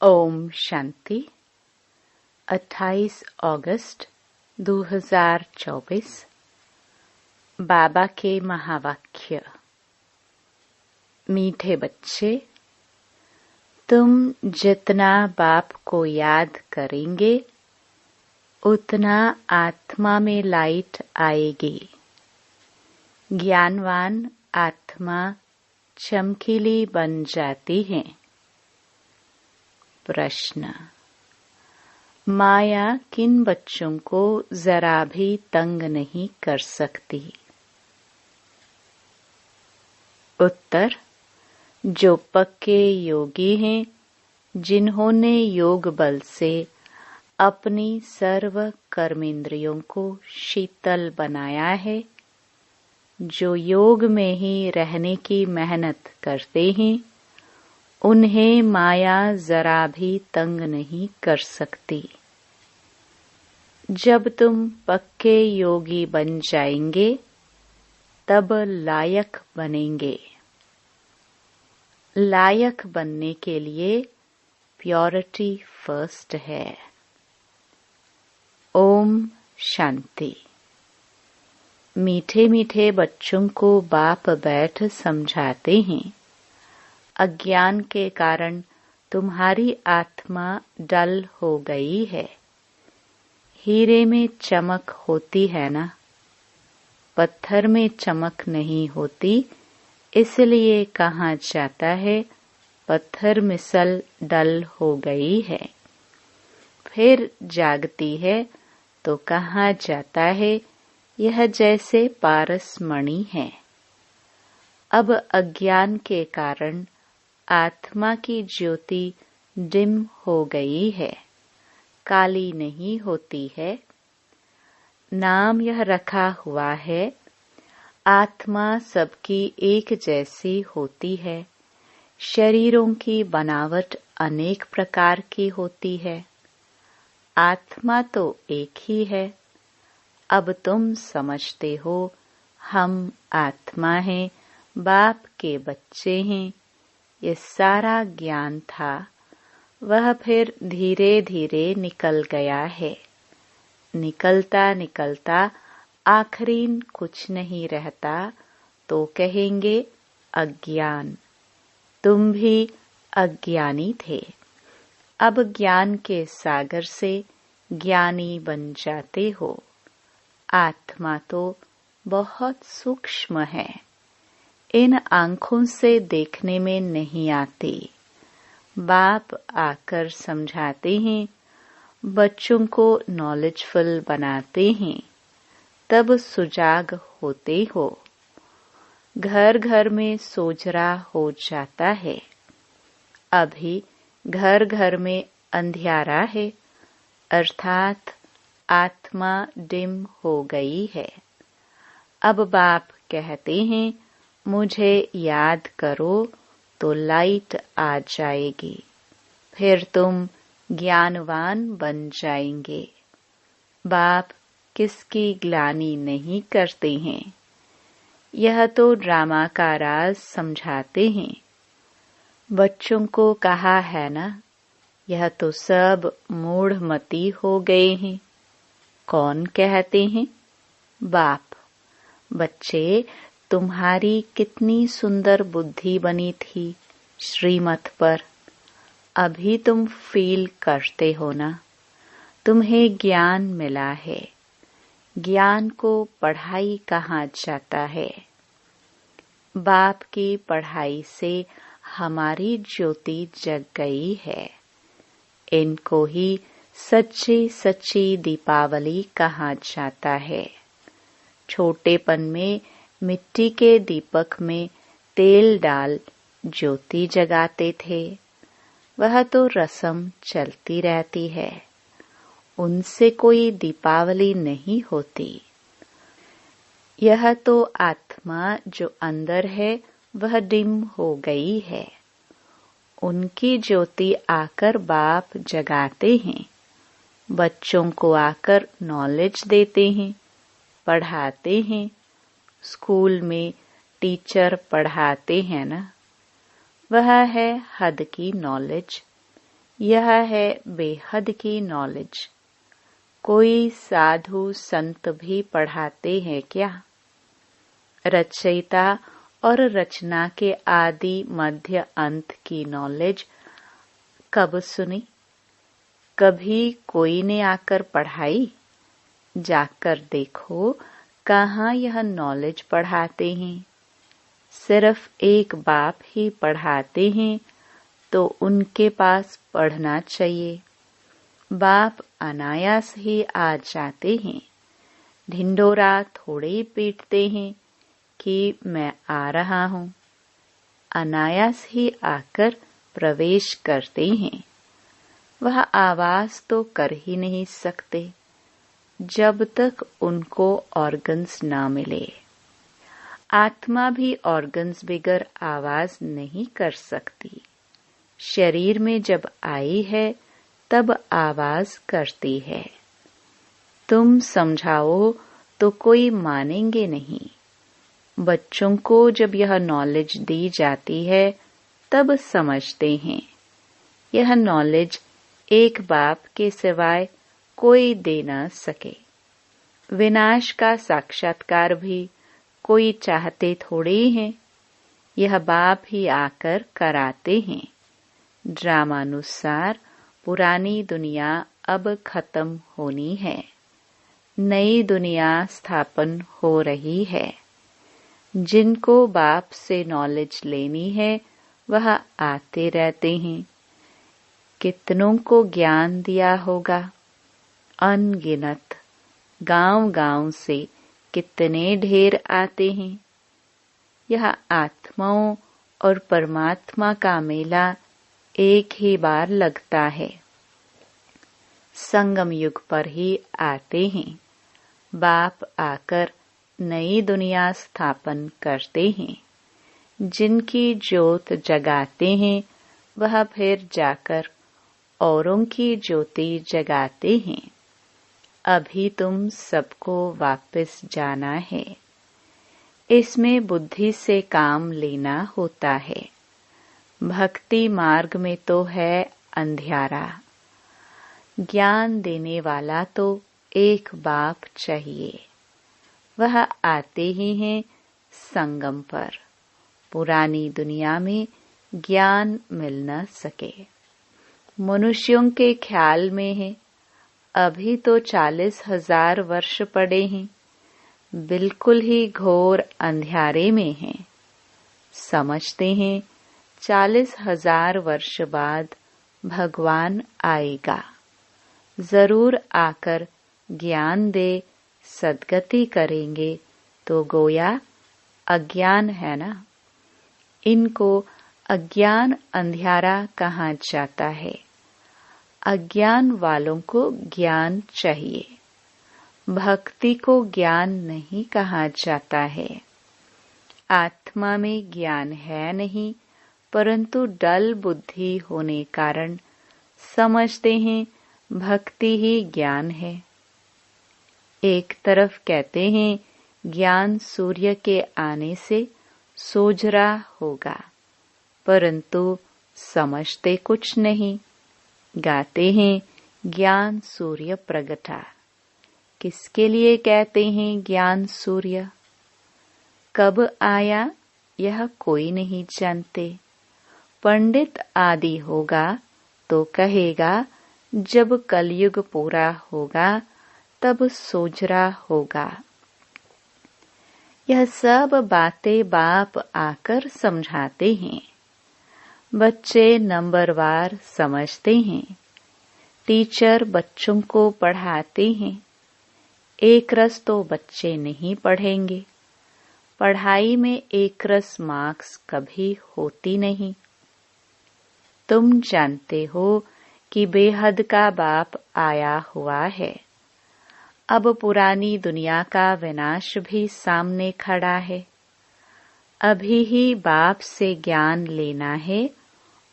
ओम शांति। 28 अगस्त 2024 बाबा के महावाक्य। मीठे बच्चे, तुम जितना बाप को याद करेंगे उतना आत्मा में लाइट आएगी। ज्ञानवान आत्मा चमकीली बन जाती है। प्रश्न, माया किन बच्चों को जरा भी तंग नहीं कर सकती? उत्तर, जो पक्के योगी हैं, जिन्होंने योग बल से अपनी सर्व कर्मेंद्रियों को शीतल बनाया है, जो योग में ही रहने की मेहनत करते हैं, उन्हें माया जरा भी तंग नहीं कर सकती। जब तुम पक्के योगी बन जाएंगे तब लायक बनेंगे। लायक बनने के लिए प्योरिटी फर्स्ट है। ओम शांति। मीठे मीठे बच्चों को बाप बैठ समझाते हैं, अज्ञान के कारण तुम्हारी आत्मा डल हो गई है। हीरे में चमक होती है ना, पत्थर में चमक नहीं होती, इसलिए कहा जाता है पत्थर मिसल डल हो गई है। फिर जागती है तो कहा जाता है यह जैसे पारस मणि है। अब अज्ञान के कारण आत्मा की ज्योति डिम हो गई है, काली नहीं होती है। नाम यह रखा हुआ है, आत्मा सबकी एक जैसी होती है। शरीरों की बनावट अनेक प्रकार की होती है, आत्मा तो एक ही है। अब तुम समझते हो हम आत्मा हैं, बाप के बच्चे हैं। ये सारा ज्ञान था, वह फिर धीरे धीरे निकल गया है। निकलता निकलता आखिरीन कुछ नहीं रहता तो कहेंगे अज्ञान। तुम भी अज्ञानी थे, अब ज्ञान के सागर से ज्ञानी बन जाते हो। आत्मा तो बहुत सूक्ष्म है, इन आंखों से देखने में नहीं आती। बाप आकर समझाते हैं, बच्चों को नॉलेजफुल बनाते हैं, तब सुजाग होते हो। घर घर में सोजरा हो जाता है। अभी घर घर में अंधियारा है, अर्थात आत्मा डिम हो गई है। अब बाप कहते हैं मुझे याद करो तो लाइट आ जाएगी, फिर तुम ज्ञानवान बन जाएंगे। बाप किसकी ग्लानि नहीं करते हैं, यह तो ड्रामा का राज समझाते हैं। बच्चों को कहा है ना, यह तो सब मूढ़मती हो गए हैं। कौन कहते हैं? बाप। बच्चे, तुम्हारी कितनी सुंदर बुद्धि बनी थी श्रीमत पर, अभी तुम फील करते हो ना, तुम्हें ज्ञान मिला है। ज्ञान को पढ़ाई कहा जाता है। बाप की पढ़ाई से हमारी ज्योति जग गई है। इनको ही सच्ची सच्ची दीपावली कहा जाता है। छोटेपन में मिट्टी के दीपक में तेल डाल ज्योति जगाते थे, वह तो रस्म चलती रहती है, उनसे कोई दीपावली नहीं होती। यह तो आत्मा जो अंदर है वह डिम हो गई है, उनकी ज्योति आकर बाप जगाते हैं। बच्चों को आकर नॉलेज देते हैं, पढ़ाते हैं। स्कूल में टीचर पढ़ाते हैं ना, वह है हद की नॉलेज। यह है बेहद की नॉलेज। कोई साधु संत भी पढ़ाते हैं क्या? रचयिता और रचना के आदि मध्य अंत की नॉलेज कब सुनी? कभी कोई ने आकर पढ़ाई? जाकर देखो कहाँ यह नॉलेज पढ़ाते हैं। सिर्फ एक बाप ही पढ़ाते हैं, तो उनके पास पढ़ना चाहिए। बाप अनायास ही आ जाते हैं। ढिंढोरा थोड़े ही पीटते हैं कि मैं आ रहा हूँ। अनायास ही आकर प्रवेश करते हैं। वह आवाज तो कर ही नहीं सकते जब तक उनको ऑर्गन्स ना मिले। आत्मा भी ऑर्गन्स बगैर आवाज नहीं कर सकती। शरीर में जब आई है तब आवाज करती है। तुम समझाओ तो कोई मानेंगे नहीं। बच्चों को जब यह नॉलेज दी जाती है तब समझते हैं। यह नॉलेज एक बाप के सिवाय कोई दे न सके। विनाश का साक्षात्कार भी कोई चाहते थोड़े हैं। यह बाप ही आकर कराते हैं। ड्रामानुसार पुरानी दुनिया अब खत्म होनी है। नई दुनिया स्थापन हो रही है। जिनको बाप से नॉलेज लेनी है वह आते रहते हैं। कितनों को ज्ञान दिया होगा? अनगिनत। गांव-गांव से कितने ढेर आते हैं। यह आत्माओं और परमात्मा का मेला एक ही बार लगता है। संगम युग पर ही आते हैं। बाप आकर नई दुनिया स्थापन करते हैं। जिनकी ज्योत जगाते हैं वह फिर जाकर औरों की ज्योति जगाते हैं। अभी तुम सबको वापस जाना है। इसमें बुद्धि से काम लेना होता है। भक्ति मार्ग में तो है अंधियारा। ज्ञान देने वाला तो एक बाप चाहिए। वह आते ही हैं संगम पर। पुरानी दुनिया में ज्ञान मिल न सके। मनुष्यों के ख्याल में है अभी तो 40,000 वर्ष पड़े हैं। बिल्कुल ही घोर अंधियारे में हैं। समझते हैं 40,000 वर्ष बाद भगवान आएगा। जरूर आकर ज्ञान दे सद्गति करेंगे तो गोया अज्ञान है ना। इनको अज्ञान अंधियारा कहा जाता है। अज्ञान वालों को ज्ञान चाहिए। भक्ति को ज्ञान नहीं कहा जाता है। आत्मा में ज्ञान है नहीं, परंतु डल बुद्धि होने कारण समझते हैं भक्ति ही ज्ञान है। एक तरफ कहते हैं ज्ञान सूर्य के आने से सोझरा होगा, परंतु समझते कुछ नहीं। गाते हैं ज्ञान सूर्य प्रगटा। किसके लिए कहते हैं ज्ञान सूर्य? कब आया यह कोई नहीं जानते। पंडित आदि होगा तो कहेगा जब कलयुग पूरा होगा तब सोझरा होगा। यह सब बातें बाप आकर समझाते हैं। बच्चे नंबरवार समझते हैं। टीचर बच्चों को पढ़ाते हैं। एक रस तो बच्चे नहीं पढ़ेंगे। पढ़ाई में एक रस मार्क्स कभी होती नहीं। तुम जानते हो कि बेहद का बाप आया हुआ है। अब पुरानी दुनिया का विनाश भी सामने खड़ा है। अभी ही बाप से ज्ञान लेना है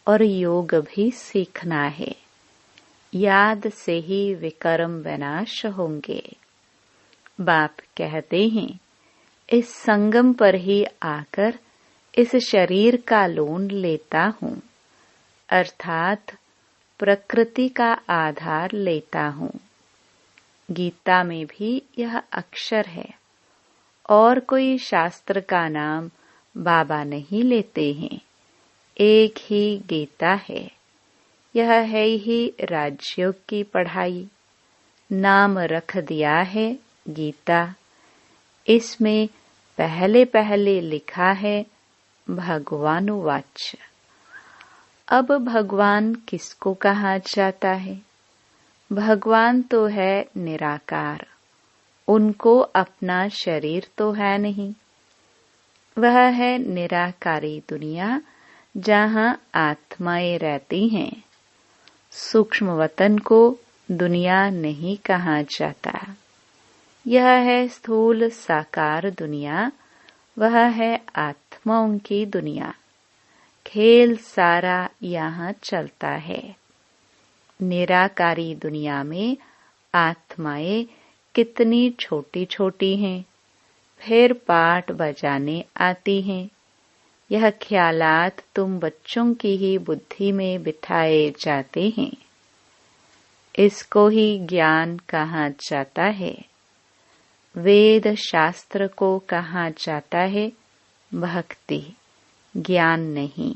और योग भी सीखना है। याद से ही विकर्म विनाश होंगे। बाप कहते हैं इस संगम पर ही आकर इस शरीर का लोन लेता हूँ, अर्थात प्रकृति का आधार लेता हूँ। गीता में भी यह अक्षर है और कोई शास्त्र का नाम बाबा नहीं लेते हैं। एक ही गीता है। यह है ही राजयोग की पढ़ाई। नाम रख दिया है गीता। इसमें पहले पहले लिखा है भगवानुवाच। अब भगवान किसको कहा जाता है? भगवान तो है निराकार। उनको अपना शरीर तो है नहीं। वह है निराकारी दुनिया जहाँ आत्माएं रहती हैं। सूक्ष्म वतन को दुनिया नहीं कहा जाता। यह है स्थूल साकार दुनिया। वह है आत्माओं की दुनिया। खेल सारा यहाँ चलता है। निराकारी दुनिया में आत्माएं कितनी छोटी छोटी हैं, फिर पाठ बजाने आती हैं। यह ख्यालात तुम बच्चों की ही बुद्धि में बिठाए जाते हैं। इसको ही ज्ञान कहा जाता है। वेद शास्त्र को कहा जाता है भक्ति, ज्ञान नहीं।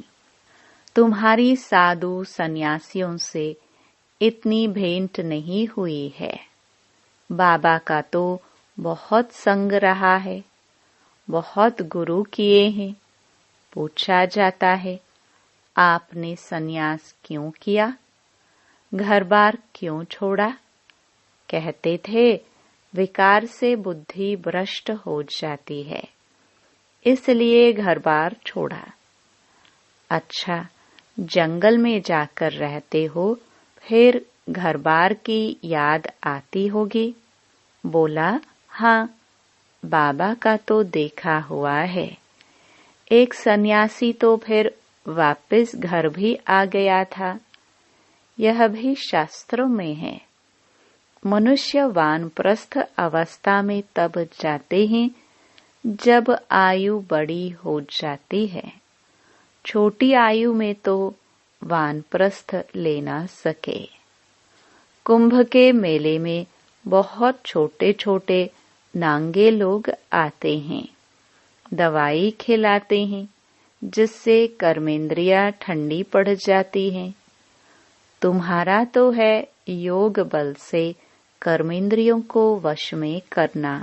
तुम्हारी साधु सन्यासियों से इतनी भेंट नहीं हुई है। बाबा का तो बहुत संग रहा है। बहुत गुरु किए हैं। पूछा जाता है, आपने सन्यास क्यों किया? घर बार क्यों छोड़ा? कहते थे, विकार से बुद्धि भ्रष्ट हो जाती है, इसलिए घर बार छोड़ा। अच्छा, जंगल में जाकर रहते हो, फिर घर बार की याद आती होगी। बोला, हाँ, बाबा का तो देखा हुआ है। एक सन्यासी तो फिर वापस घर भी आ गया था। यह भी शास्त्रों में है। मनुष्य वानप्रस्थ अवस्था में तब जाते हैं जब आयु बड़ी हो जाती है। छोटी आयु में तो वानप्रस्थ ले ना सके। कुंभ के मेले में बहुत छोटे छोटे नांगे लोग आते हैं। दवाई खिलाते हैं, जिससे कर्मेंद्रियां ठंडी पड़ जाती हैं। तुम्हारा तो है योग बल से कर्मेंद्रियों को वश में करना।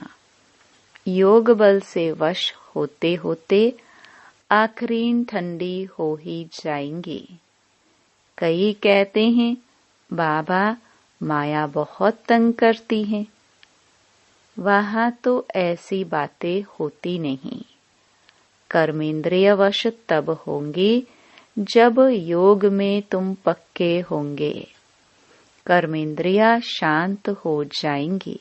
योग बल से वश होते होते आखिरीन ठंडी हो ही जाएंगी। कई कहते हैं, बाबा माया बहुत तंग करती है। वहां तो ऐसी बातें होती नहीं। कर्मेंद्रिय वश तब होंगी जब योग में तुम पक्के होंगे। कर्मेंद्रियां शांत हो जाएंगी।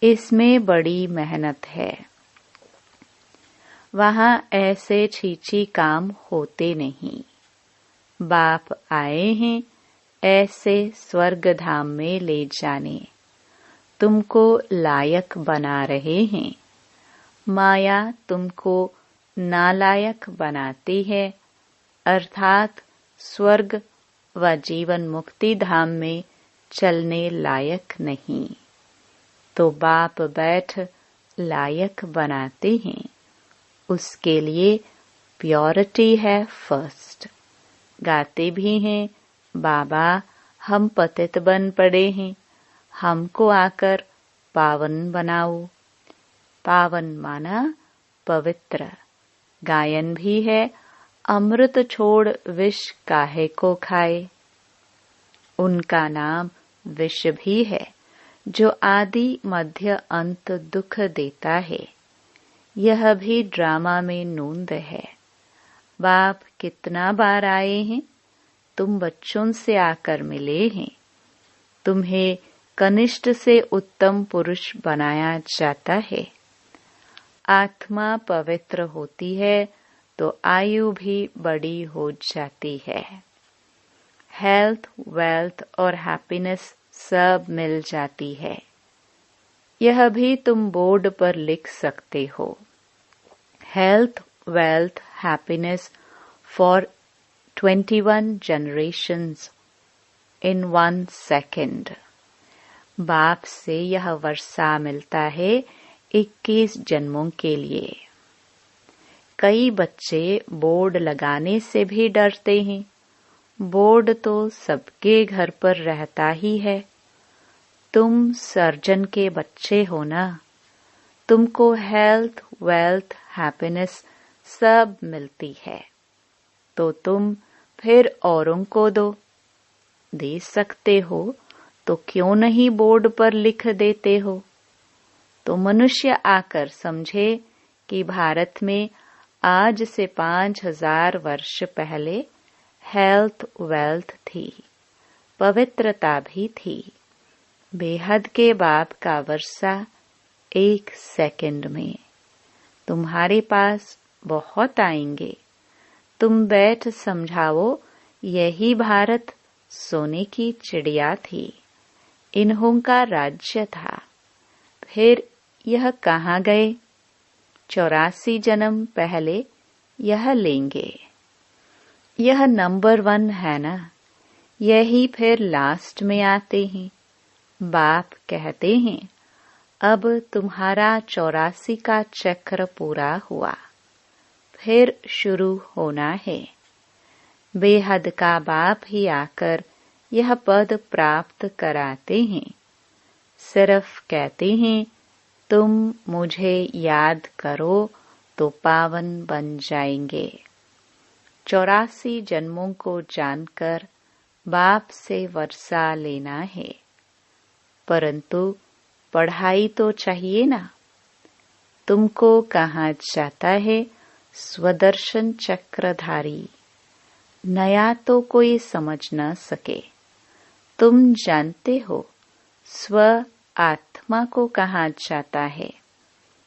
इसमें बड़ी मेहनत है। वहां ऐसे छीछी काम होते नहीं। बाप आए हैं ऐसे स्वर्ग धाम में ले जाने। तुमको लायक बना रहे हैं। माया तुमको नालायक बनाती है, अर्थात स्वर्ग व जीवन मुक्ति धाम में चलने लायक नहीं। तो बाप बैठ लायक बनाते हैं। उसके लिए प्योरिटी है फर्स्ट। गाते भी हैं, बाबा हम पतित बन पड़े हैं, हमको आकर पावन बनाओ। पावन माना पवित्र। गायन भी है, अमृत छोड़ विष काहे को खाए। उनका नाम विष भी है, जो आदि मध्य अंत दुख देता है। यह भी ड्रामा में नूंद है। बाप कितना बार आए हैं, तुम बच्चों से आकर मिले हैं। तुम्हें कनिष्ठ से उत्तम पुरुष बनाया जाता है। आत्मा पवित्र होती है तो आयु भी बड़ी हो जाती है। हेल्थ, वेल्थ और हैप्पीनेस सब मिल जाती है। यह भी तुम बोर्ड पर लिख सकते हो। Health, wealth, happiness for 21 generations in 1 second। बाप से यह वर्षा मिलता है 21 जन्मों के लिए। कई बच्चे बोर्ड लगाने से भी डरते हैं। बोर्ड तो सबके घर पर रहता ही है। तुम सर्जन के बच्चे हो ना, तुमको हेल्थ, वेल्थ, हैप्पीनेस सब मिलती है, तो तुम फिर औरों को दे सकते हो तो क्यों नहीं बोर्ड पर लिख देते हो। तो मनुष्य आकर समझे कि भारत में आज से 5000 वर्ष पहले हेल्थ, वेल्थ थी, पवित्रता भी थी। बेहद के बाप का वर्षा 1 सेकंड में तुम्हारे पास बहुत आएंगे। तुम बैठ समझाओ, यही भारत सोने की चिड़िया थी, इन्हों का राज्य था। फिर यह कहाँ गए? 84 जन्म पहले यह लेंगे। यह नंबर 1 है ना, यही फिर लास्ट में आते हैं। बाप कहते हैं अब तुम्हारा 84 का चक्र पूरा हुआ, फिर शुरू होना है। बेहद का बाप ही आकर यह पद प्राप्त कराते हैं। सिर्फ कहते हैं तुम मुझे याद करो तो पावन बन जाएंगे। 84 जन्मों को जानकर बाप से वर्षा लेना है, परंतु पढ़ाई तो चाहिए ना। तुमको कहा जाता है स्वदर्शन चक्रधारी। नया तो कोई समझ न सके। तुम जानते हो स्व आत्मा को कहा जाता है।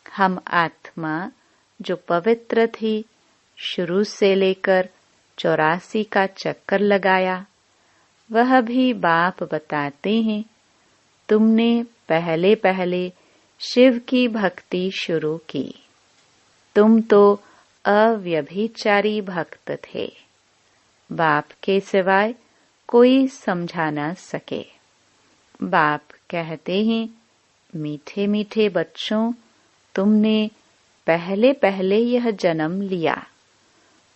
हम आत्मा जो पवित्र थी, शुरू से लेकर 84 का चक्कर लगाया, वह भी बाप बताते हैं तुमने पहले पहले शिव की भक्ति शुरू की। तुम तो अव्यभिचारी भक्त थे, बाप के सिवाय कोई समझा न सके। बाप कहते हैं मीठे मीठे बच्चों, तुमने पहले पहले यह जन्म लिया।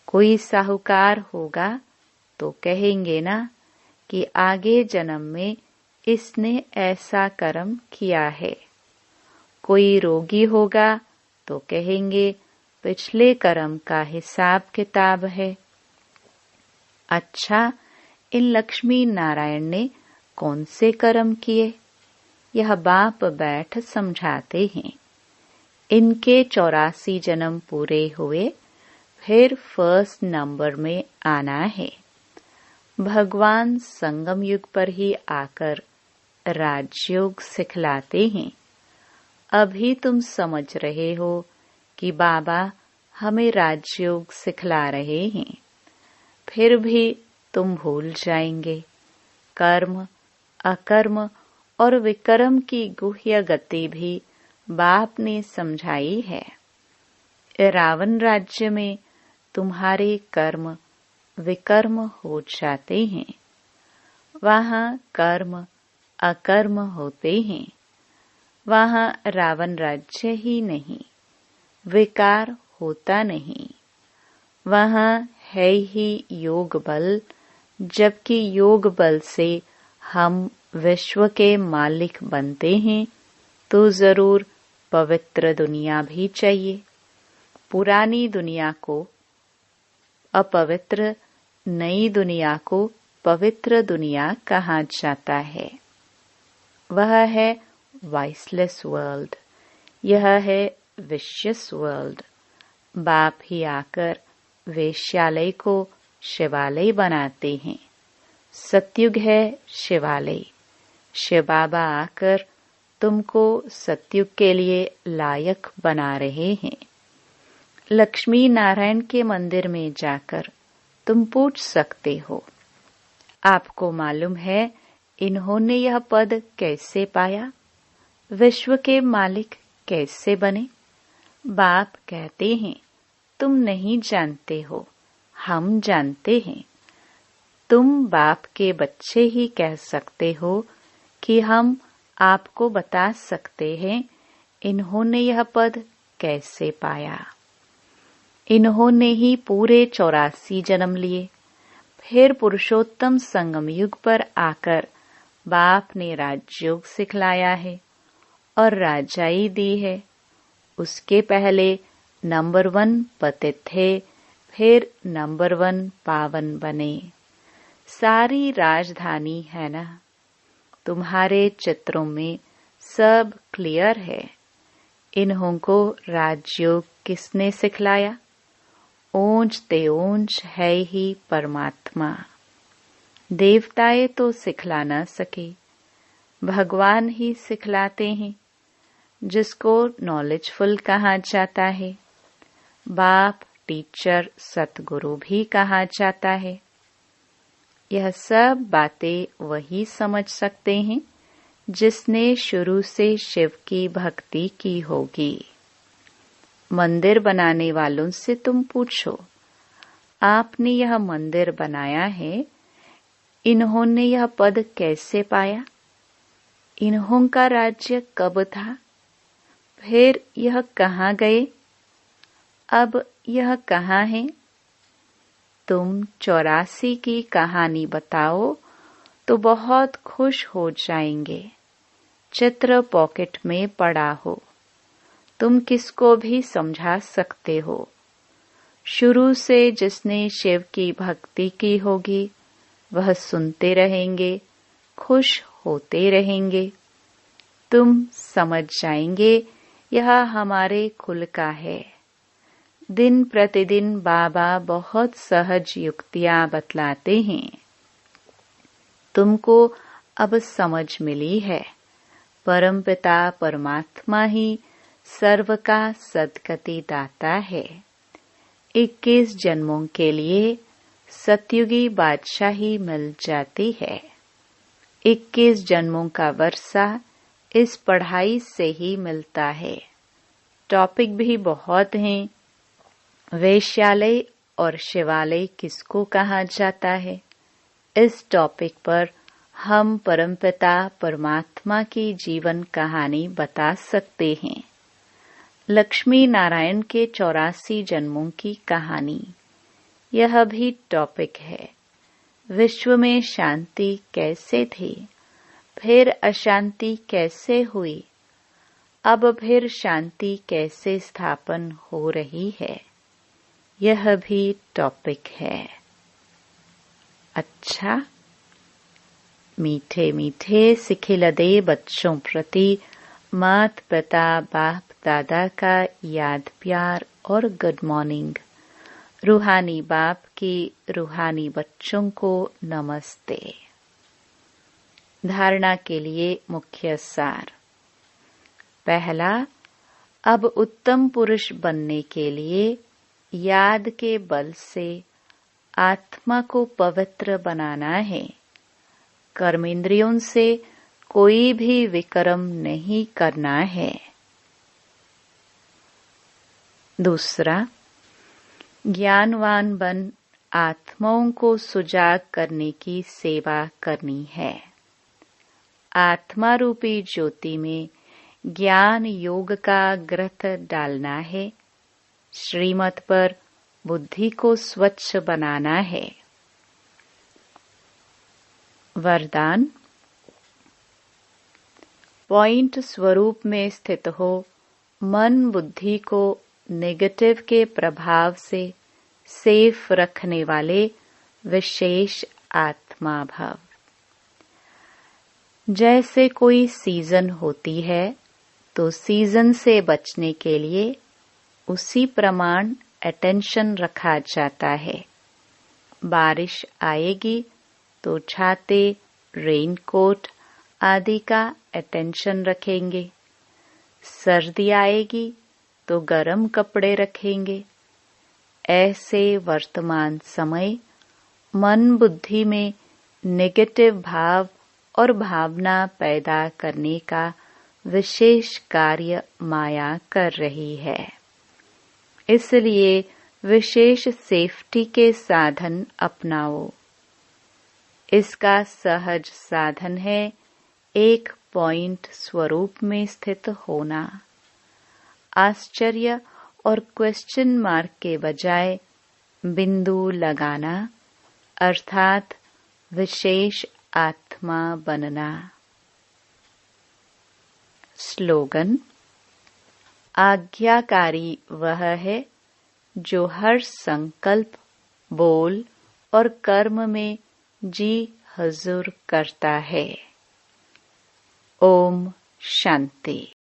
कोई साहूकार होगा तो कहेंगे ना कि आगे जन्म में इसने ऐसा कर्म किया है। कोई रोगी होगा तो कहेंगे पिछले कर्म का हिसाब किताब है। अच्छा, इन लक्ष्मी नारायण ने कौन से कर्म किए? यह बाप बैठ समझाते हैं। इनके 84 जन्म पूरे हुए, फिर फर्स्ट नंबर में आना है। भगवान संगम युग पर ही आकर राजयोग सिखलाते हैं। अभी तुम समझ रहे हो कि बाबा हमें राजयोग सिखला रहे हैं, फिर भी तुम भूल जाएंगे। कर्म, अकर्म और विकर्म की गुह्य गति भी बाप ने समझाई है। रावण राज्य में तुम्हारे कर्म विकर्म हो जाते हैं। वहाँ कर्म अकर्म होते हैं। वहाँ रावण राज्य ही नहीं, विकार होता नहीं। वहाँ है ही योग बल, जबकि योग बल से हम विश्व के मालिक बनते हैं, तो जरूर पवित्र दुनिया भी चाहिए। पुरानी दुनिया को अपवित्र, नई दुनिया को पवित्र दुनिया कहा जाता है। वह है वाइसलेस वर्ल्ड, यह है विशियस वर्ल्ड। बाप ही आकर वेश्यालय को शिवालय बनाते हैं। सतयुग है शिवालय। शिव बाबा आकर तुमको सतयुग के लिए लायक बना रहे हैं। लक्ष्मी नारायण के मंदिर में जाकर तुम पूछ सकते हो, आपको मालूम है इन्होंने यह पद कैसे पाया, विश्व के मालिक कैसे बने? बाप कहते हैं तुम नहीं जानते हो, हम जानते हैं। तुम बाप के बच्चे ही कह सकते हो कि हम आपको बता सकते हैं इन्होंने यह पद कैसे पाया। इन्होंने ही पूरे 84 जन्म लिए, फिर पुरुषोत्तम संगम युग पर आकर बाप ने राजयोग सिखलाया है और राजाई दी है। उसके पहले नंबर 1 पतित थे, फिर नंबर 1 पावन बने। सारी राजधानी है ना, तुम्हारे चित्रों में सब क्लियर है। इन्हों को राजयोग किसने सिखलाया? ओंज ते ओंज है ही परमात्मा। देवताएं तो सिखला न सके, भगवान ही सिखलाते हैं, जिसको नॉलेजफुल कहा जाता है। बाप, टीचर, सतगुरु भी कहा जाता है। यह सब बातें वही समझ सकते हैं जिसने शुरू से शिव की भक्ति की होगी। मंदिर बनाने वालों से तुम पूछो, आपने यह मंदिर बनाया है, इन्होंने यह पद कैसे पाया? इन्हों का राज्य कब था? फिर यह कहाँ गए? अब यह कहाँ है? तुम 84 की कहानी बताओ तो बहुत खुश हो जाएंगे। चित्र पॉकेट में पड़ा हो, तुम किसको भी समझा सकते हो। शुरू से जिसने शिव की भक्ति की होगी वह सुनते रहेंगे, खुश होते रहेंगे। तुम समझ जाएंगे यह हमारे कुल का है। दिन प्रतिदिन बाबा बहुत सहज युक्तियां बतलाते हैं। तुमको अब समझ मिली है, परमपिता परमात्मा ही सर्व का सद्गति दाता है। 21 जन्मों के लिए सतयुगी बादशाही मिल जाती है। 21 जन्मों का वर्षा इस पढ़ाई से ही मिलता है। टॉपिक भी बहुत हैं। वैश्यालय और शिवालय किसको कहा जाता है? इस टॉपिक पर हम परमपिता परमात्मा की जीवन कहानी बता सकते हैं। लक्ष्मी नारायण के 84 जन्मों की कहानी, यह भी टॉपिक है। विश्व में शांति कैसे थी, फिर अशांति कैसे हुई, अब फिर शांति कैसे स्थापन हो रही है, यह भी टॉपिक है। अच्छा, मीठे मीठे सिखिलदे बच्चों प्रति मात पिता बाप दादा का याद प्यार और गुड मॉर्निंग। रूहानी बाप की रूहानी बच्चों को नमस्ते। धारणा के लिए मुख्य सार। पहला, अब उत्तम पुरुष बनने के लिए याद के बल से आत्मा को पवित्र बनाना है। कर्मेंद्रियों से कोई भी विक्रम नहीं करना है। दूसरा, ज्ञानवान बन आत्माओं को सुजाग करने की सेवा करनी है। आत्मा रूपी ज्योति में ज्ञान योग का ग्रथ डालना है। श्रीमत पर बुद्धि को स्वच्छ बनाना है। वरदान, पॉइंट स्वरूप में स्थित हो, मन बुद्धि को नेगेटिव के प्रभाव से सेफ रखने वाले विशेष आत्मा भव। जैसे कोई सीजन होती है तो सीजन से बचने के लिए उसी प्रमाण अटेंशन रखा जाता है। बारिश आएगी तो छाते, रेनकोट आदि का अटेंशन रखेंगे। सर्दी आएगी तो गर्म कपड़े रखेंगे। ऐसे वर्तमान समय मन बुद्धि में नेगेटिव भाव और भावना पैदा करने का विशेष कार्य माया कर रही है। इसलिए विशेष सेफ्टी के साधन अपनाओ। इसका सहज साधन है एक पॉइंट स्वरूप में स्थित होना। आश्चर्य और क्वेश्चन मार्क के बजाय बिंदु लगाना अर्थात विशेष आत्मा बनना। स्लोगन: आज्ञाकारी वह है जो हर संकल्प, बोल और कर्म में जी हजूर करता है। ओम शांति।